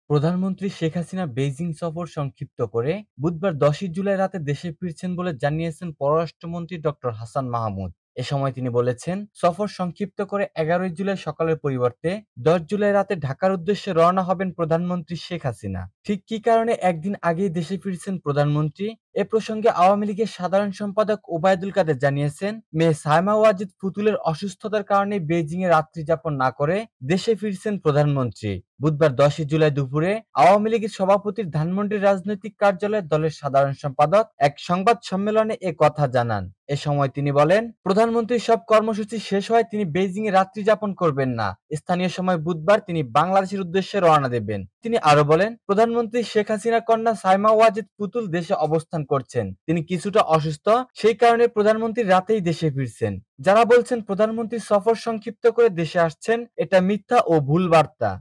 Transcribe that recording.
প্রধানমন্ত্রী শেখ হাসিনা বেইজিং সফর সংক্ষিপ্ত করে বুধবার ১০ই জুলাই রাতে দেশে ফিরছেন বলে জানিয়েছেন পররাষ্ট্রমন্ত্রী ডক্টর হাসান মাহমুদ। এ সময় তিনি বলেছেন, সফর সংক্ষিপ্ত করে ১১ই জুলাই সকালের পরিবর্তে ১০ জুলাই রাতে ঢাকার উদ্দেশ্যে রওনা হবেন প্রধানমন্ত্রী শেখ হাসিনা। ঠিক কী কারণে একদিন আগেই দেশে ফিরছেন প্রধানমন্ত্রী? এ প্রসঙ্গে আওয়ামী লীগের সাধারণ সম্পাদক ওবায়দুল কাদের জানিয়েছেন, মেয়ে সায়মা ওয়াজেদ পুতুলের অসুস্থতার কারণে বেইজিংয়ে রাত্রি যাপন না করে দেশে ফিরছেন প্রধানমন্ত্রী। বুধবার ১০ই জুলাই দুপুরে আওয়ামী লীগের সভাপতির ধানমন্ডির রাজনৈতিক কার্যালয়ে দলের সাধারণ সম্পাদক এক সংবাদ সম্মেলনে এ কথা জানান। এ সময় তিনি বলেন, প্রধানমন্ত্রীর সব কর্মসূচি শেষ হয় তিনি বেইজিংয়ে রাত্রি যাপন করবেন না। স্থানীয় সময় বুধবার তিনি বাংলাদেশের উদ্দেশ্যে রওনা দেবেন। তিনি আরো বলেন, প্রধানমন্ত্রী শেখ হাসিনার কন্যা সায়মা ওয়াজেদ পুতুল দেশে অবস্থান করছেন। তিনি কিছুটা অসুস্থ, সেই কারণে প্রধানমন্ত্রী রাতেই দেশে ফিরছেন। যারা বলছেন প্রধানমন্ত্রী সফর সংক্ষিপ্ত করে দেশে আসছেন, এটা মিথ্যা ও ভুল বার্তা।